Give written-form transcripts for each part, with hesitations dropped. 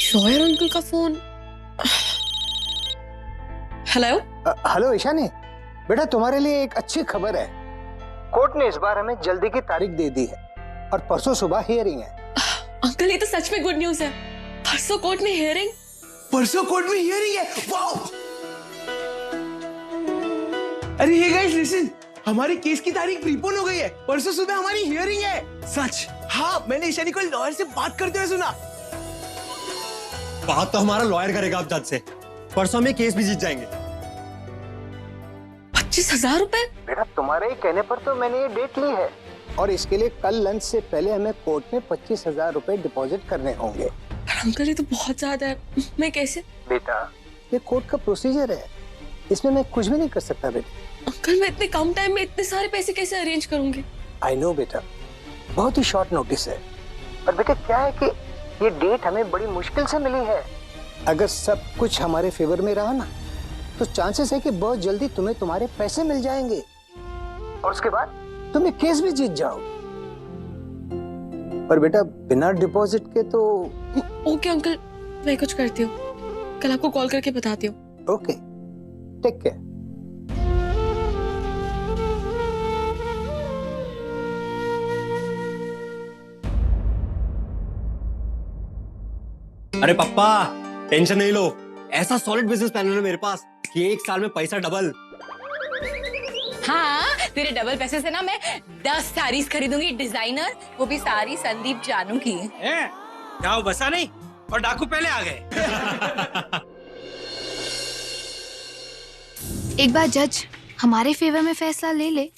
Lawyer uncle का phone. Hello. Hello Ishani, बेटा तुम्हारे लिए एक अच्छी खबर है। कोर्ट ने इस बार हमें जल्दी की तारीख दे दी है और परसों सुबह हियरिंग है। अंकल ये तो सच में गुड न्यूज है। परसों कोर्ट में हियरिंग। परसों कोर्ट में हियरिंग है। वाओ! अरे ये गाइस लिसन, हमारे केस की तारीख प्रीपोन हो गई है। परसों सुबह हमारी हियरिंग है। सच? हाँ, मैंने ईशानी को लॉयर से बात करते हुए सुना। बात तो हमारा लॉयर करेगा अब जज से। परसों में केस भी जीत जाएंगे। 25,000 रुपए? बेटा तुम्हारे ही कहने पर तो मैंने ये डेट ली है और इसके लिए कल लंच से पहले हमें कोर्ट में 25,000 रुपए डिपॉजिट करने होंगे। अंकल ये तो बहुत ज्यादा है, मैं कैसे? बेटा ये कोर्ट का प्रोसीजर है, इसमें मैं कुछ भी नहीं कर सकता बेटा। अंकल मैं इतने कम टाइम में इतने सारे पैसे कैसे अरेंज करूंगी? आई नो बेटा, बहुत ही शॉर्ट नोटिस है। और बेटा क्या है कि ये डेट हमें बड़ी मुश्किल से मिली है। अगर सब कुछ हमारे फेवर में रहा ना तो चांसेस है कि बहुत जल्दी तुम्हें तुम्हारे पैसे मिल जाएंगे और उसके बाद तुम्हें केस भी जीत जाओ। पर बेटा बिना डिपॉजिट के तो। ओके अंकल, मैं कुछ करती हूँ, कल आपको कॉल करके बताती हूँ। Okay, take care. अरे पापा टेंशन नहीं लो, ऐसा सॉलिड बिजनेस प्लान है मेरे पास कि 1 साल में पैसा डबल। हाँ, तेरे डबल पैसे से ना मैं 10 साड़ीज खरीदूंगी डिजाइनर, वो भी सारी संदीप जानू की। जाओ बसा नहीं और डाकू पहले आ गए। एक बार जज हमारे फेवर में फैसला ले ले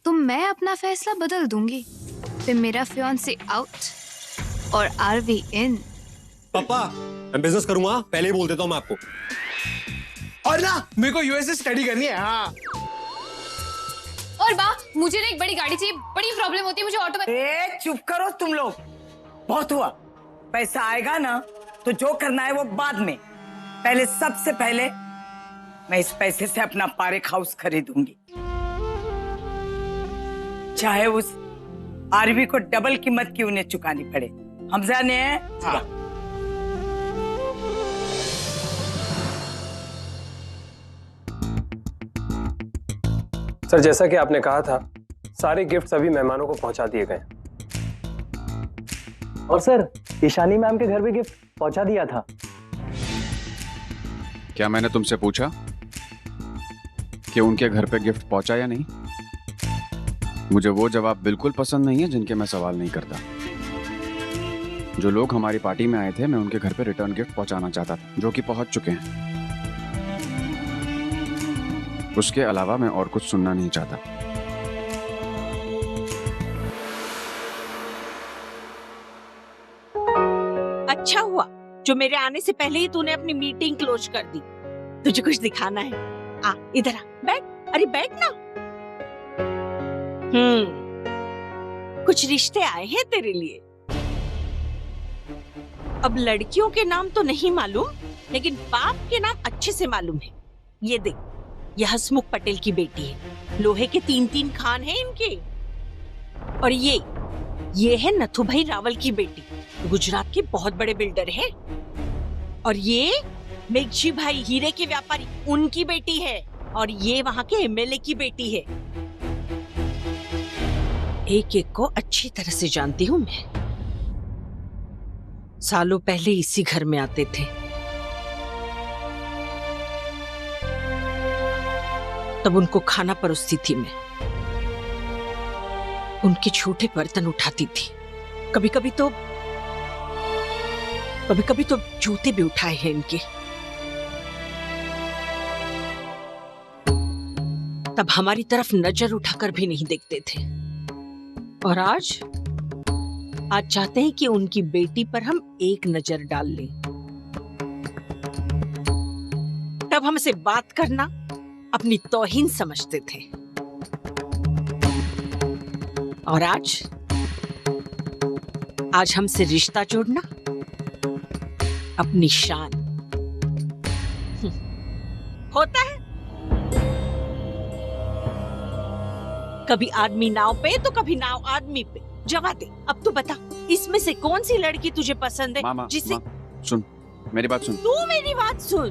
तो मैं अपना फैसला बदल दूंगी। फिर मेरा फियांसे आउट और आरवी इन। पापा मैं बिजनेस करूंगा, पहले ही बोल देता हूँ मैं आपको। और ना मेरे को यूएसए स्टडी करनी है। हाँ। और मुझे ना एक बड़ी गाड़ी चाहिए, बड़ी प्रॉब्लम होती है मुझे ऑटो में। ए चुप करो तुम लोग, बहुत हुआ। पैसा आएगा ना तो जो करना है वो बाद में। पहले सबसे पहले मैं इस पैसे से अपना पारेख हाउस खरीदूंगी, चाहे उस आरवी को डबल कीमत की उन्हें चुकानी पड़े। हमजा ने हाँ। सर जैसा कि आपने कहा था, सारे गिफ्ट सभी मेहमानों को पहुंचा दिए गए। और सर ईशानी मैम के घर भी गिफ्ट पहुंचा दिया था। क्या मैंने तुमसे पूछा कि उनके घर पे गिफ्ट पहुंचा या नहीं? मुझे वो जवाब बिल्कुल पसंद नहीं है जिनके मैं सवाल नहीं करता। जो लोग हमारी पार्टी में आए थे, मैं उनके घर पे रिटर्न गिफ्ट पहुंचाना चाहता था, जो कि पहुंच चुके हैं। उसके अलावा मैं और कुछ सुनना नहीं चाहता। अच्छा हुआ जो मेरे आने से पहले ही तूने अपनी मीटिंग क्लोज कर दी। तुझे कुछ दिखाना है? आ इधर आ, बैठ। अरे बैठ ना। कुछ रिश्ते आए हैं तेरे लिए। अब लड़कियों के नाम तो नहीं मालूम, लेकिन बाप के नाम अच्छे से मालूम है। ये देख, यह हसमुख पटेल की बेटी है, लोहे के 3-3 खान हैं इनके। और ये है नथु भाई रावल की बेटी, गुजरात के बहुत बड़े बिल्डर है। और ये मेघजी भाई हीरे के व्यापारी, उनकी बेटी है। और ये वहां के एमएलए की बेटी है। एक एक को अच्छी तरह से जानती हूँ मैं। सालों पहले इसी घर में आते थे, तब उनको खाना परोसती थी मैं। उनके छोटे बर्तन उठाती थी। कभी कभी तो जूते भी उठाए हैं इनके। तब हमारी तरफ नजर उठाकर भी नहीं देखते थे। और आज चाहते हैं कि उनकी बेटी पर हम एक नजर डाल लें। तब हमसे बात करना अपनी तौहीन समझते थे। और आज हमसे रिश्ता जोड़ना अपनी शान होता है। कभी आदमी नाव पे तो कभी नाव आदमी पे। जवा दे, अब तू बता, इसमें से कौन सी लड़की तुझे पसंद है? मामा, जिसे सुन, मेरी बात सुन। तू मेरी बात सुन।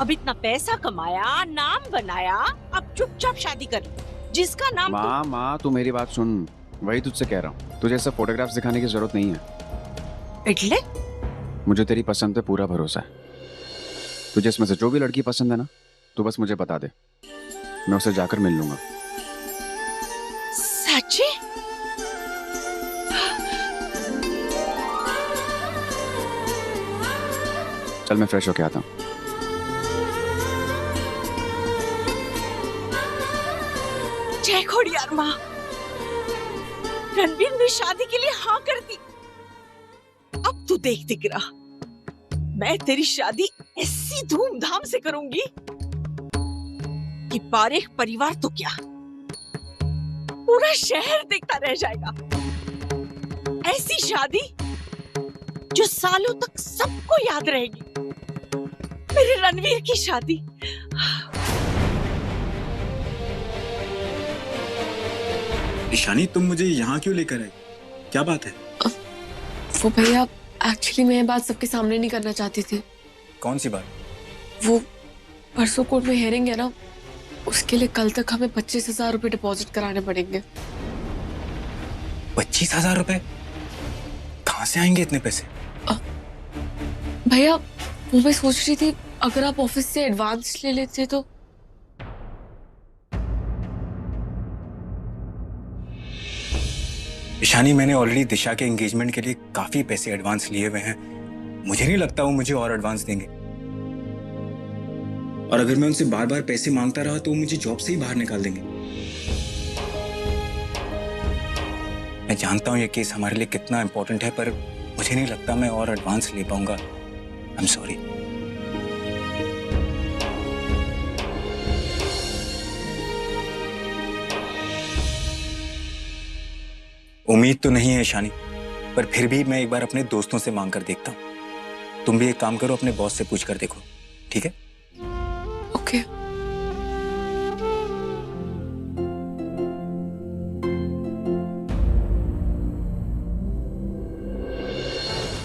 अब इतना पैसा कमाया, नाम बनाया, अब चुपचाप शादी कर। जिसका नाम माँ तू मेरी बात सुन। वही तुझसे कह रहा हूँ, तुझे सब फोटोग्राफ्स दिखाने की जरूरत नहीं है। इटले? मुझे तेरी पसंद पे पूरा भरोसा है। तुझे इसमें से जो भी लड़की पसंद है ना, तू बस मुझे बता दे, मैं उसे जाकर मिल लूंगा। सच्ची? चल मैं फ्रेश होके आता हूँ। जय खोड़ियार माँ। रणबीर ने शादी के लिए हाँ कर दी। अब तू देख दिख रहा, मैं तेरी शादी ऐसी धूमधाम से करूंगी कि पारेख परिवार तो क्या, पूरा शहर देखता रह जाएगा। ऐसी शादी जो सालों तक सबको याद रहेगी। मेरे रणवीर की शादी। ईशानी, तुम मुझे यहाँ क्यों लेकर आई? क्या बात है? वो भैया, एक्चुअली मैं ये बात सबके सामने नहीं करना चाहती थी। कौन सी बात? वो परसों कोर्ट में हेयरिंग है ना, उसके लिए कल तक हमें 25,000 रुपए डिपॉजिट कराने पड़ेंगे। 25,000 रुपए? कहाँ से आएंगे इतने पैसे? भैया, वो मैं सोच रही थी अगर आप ऑफिस से एडवांस ले लेते तो। ईशानी, मैंने ऑलरेडी दिशा के एंगेजमेंट के लिए काफी पैसे एडवांस लिए हुए हैं। मुझे नहीं लगता वो मुझे और एडवांस देंगे। और अगर मैं उनसे बार बार पैसे मांगता रहा तो वो मुझे जॉब से ही बाहर निकाल देंगे। मैं जानता हूँ ये केस हमारे लिए कितना इंपॉर्टेंट है, पर मुझे नहीं लगता मैं और एडवांस ले पाऊंगा। I am sorry. उम्मीद तो नहीं है ईशानी, पर फिर भी मैं एक बार अपने दोस्तों से मांग कर देखता हूँ। तुम भी एक काम करो, अपने बॉस से पूछ कर देखो, ठीक है? ओके।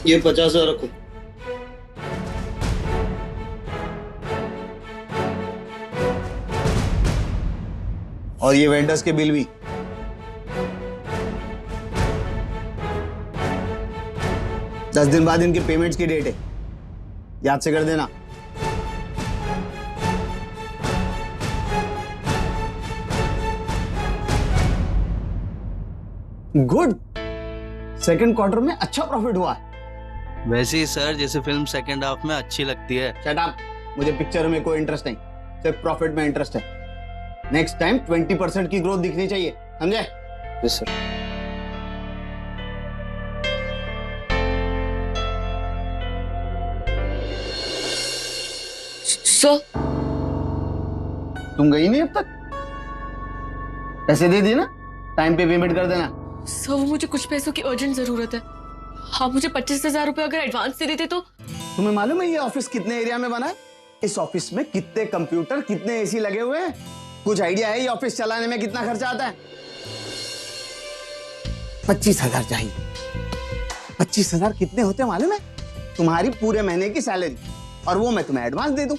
ये 50,000 रखो। और ये वेंडर्स के बिल भी। दस दिन बाद इनके पेमेंट्स की डेट है, याद से कर देना। गुड, सेकंड क्वार्टर में अच्छा प्रॉफिट हुआ है। वैसे ही सर, जैसे फिल्म सेकंड हाफ में अच्छी लगती है। शट अप, मुझे पिक्चर में कोई इंटरेस्ट नहीं, सिर्फ प्रॉफिट में इंटरेस्ट है। नेक्स्ट टाइम 20% की ग्रोथ दिखनी चाहिए, समझे? Yes sir. सर, तुम गई नहीं अब तक? पैसे दे दिए ना, टाइम पे पेमेंट कर देना। सर, वो मुझे कुछ पैसों की अर्जेंट जरूरत है। आप मुझे 25,000 रुपए अगर एडवांस दे देते तो। तुम्हें मालूम है ये ऑफिस कितने एरिया में बना है? इस ऑफिस में कितने कंप्यूटर, कितने एसी लगे हुए हैं? कुछ आइडिया है ये ऑफिस चलाने में कितना खर्चा आता है? 25,000 चाहिए। 25,000 कितने होते हैं मालूम है? तुम्हारी पूरे महीने की सैलरी, और वो मैं तुम्हें एडवांस दे दूं।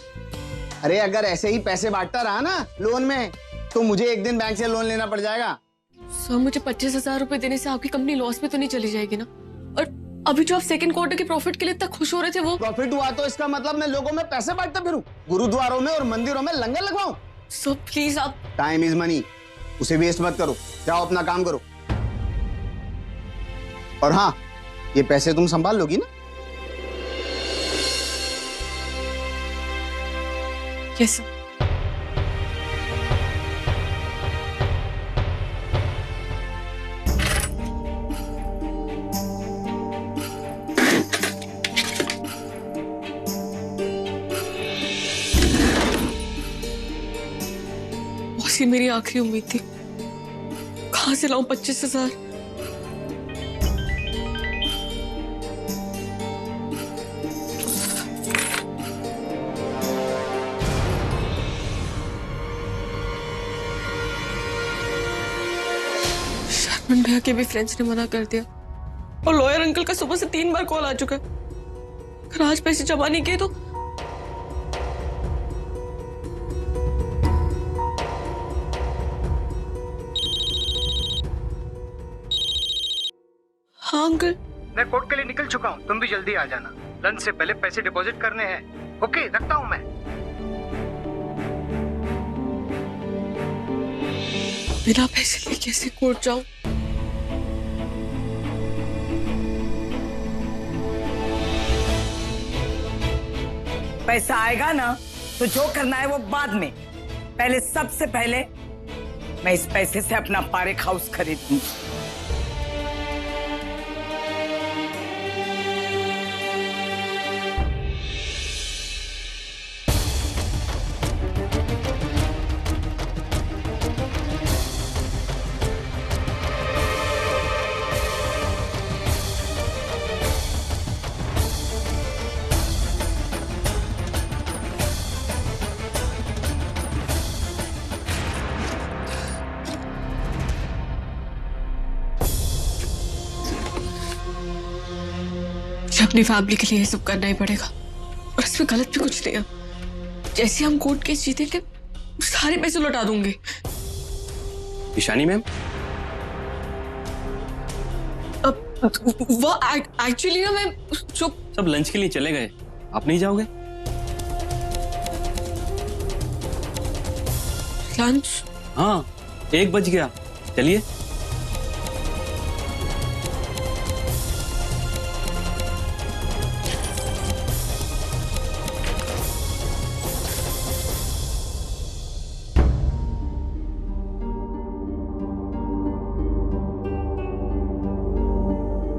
अरे अगर ऐसे ही पैसे बांटता रहा ना लोन में, तो मुझे एक दिन बैंक से लोन लेना पड़ जाएगा। सर, मुझे 25,000 रुपए देने से आपकी कंपनी लॉस में तो नहीं चली जाएगी ना? और अभी जो आप सेकंड क्वार्टर के प्रॉफिट के लिए इतना खुश हो रहे थे, वो प्रॉफिट हुआ तो इसका मतलब मैं लोगों में पैसे बांटता फिरूं, गुरुद्वारों में और मंदिरों में लंगर लगवाऊं? सर प्लीज, आप। टाइम इज मनी, उसे वेस्ट मत करो। जाओ अपना काम करो। और हाँ, ये पैसे तुम संभाल लोगी ना? Yes sir. बॉस, ये मेरी आखिरी उम्मीद थी। कहां से लाऊं 25,000? शर्मन भैया के भी फ्रेंड्स ने मना कर दिया, और लॉयर अंकल का सुबह से 3 बार कॉल आ चुका है। अगर आज पैसे जमा नहीं किए तो हाँ अंकल, मैं कोर्ट के लिए निकल चुका हूँ, तुम भी जल्दी आ जाना। लंच से पहले पैसे डिपॉजिट करने हैं। ओके, रखता हूँ मैं। बिना पैसे लिए कैसे कोर्ट जाऊं? पैसा आएगा ना तो जो करना है वो बाद में। पहले सबसे पहले मैं इस पैसे से अपना पारेख हाउस खरीदूंगी। अपनी फैमिली के लिए ये सब करना ही पड़ेगा और इसमें गलत भी कुछ नहीं है। जैसे हम कोर्ट केस जीतेंगे सारे पैसे लौटा दूंगी। ईशानी मैम, वो एक्चुअली ना मैं जो सब लंच के लिए चले गए, आप नहीं जाओगे? लंच? हाँ, 1 बज गया, चलिए।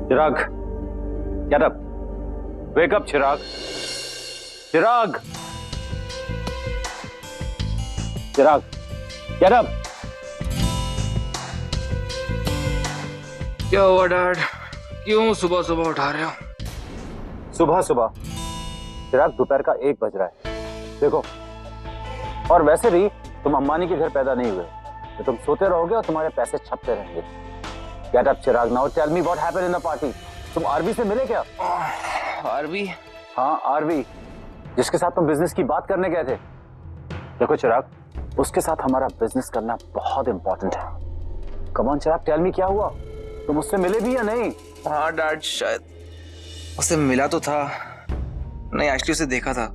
चिराग, get up. Wake up, चिराग. चिराग. चिराग, get up. क्या हुआ डैड? क्यों सुबह सुबह उठा रहे हो? सुबह सुबह? चिराग, दोपहर का 1 बज रहा है। देखो, और वैसे भी तुम अंबानी के घर पैदा नहीं हुए, तो तुम सोते रहोगे और तुम्हारे पैसे छपते रहेंगे। Get up, Chirag. Now tell me what happened in the party. तुम आरवी से मिले क्या? आरवी? हाँ, आरवी, जिसके साथ तुम बिजनेस की बात करने गए थे। देखो चिराग, उसके साथ हमारा बिजनेस करना बहुत इंपॉर्टेंट है। Come on Chirag, tell me क्या हुआ? तुम उससे मिले भी या नहीं? हाँ डैड, शायद उससे मिला तो था, नहीं एक्चुअली उसे देखा था,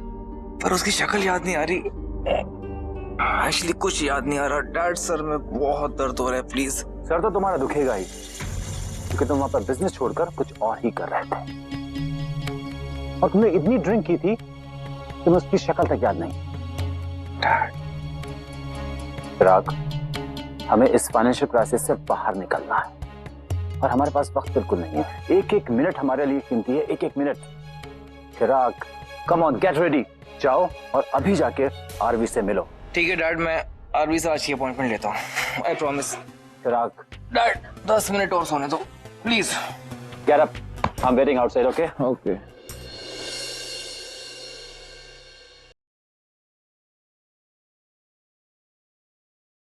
पर उसकी शक्ल याद नहीं आ रही। एक्चुअली कुछ याद नहीं आ रहा डैड। सर में बहुत दर्द हो रहा है, प्लीज। सर तो तुम्हारा दुखेगा ही, क्योंकि तुम वहां पर बिजनेस छोड़कर कुछ और ही कर रहे थे और तुमने इतनी ड्रिंक की थी तुम्हें उसकी शक्ल तक याद नहीं। चिराग, हमें इस फाइनेंशियल क्राइसिस से बाहर निकलना है और हमारे पास वक्त बिल्कुल नहीं है। 1-1 मिनट हमारे लिए कीमती है, 1-1 minute. Chirag, come on, get ready. जाओ और अभी जाके आरवी से मिलो। ठीक है डैड, मैं आरवी से आज की अपॉइंटमेंट लेता हूँ, I promise. Chirag, dad 10 minute और सोने दो please. Get up, I am waiting outside. Okay okay.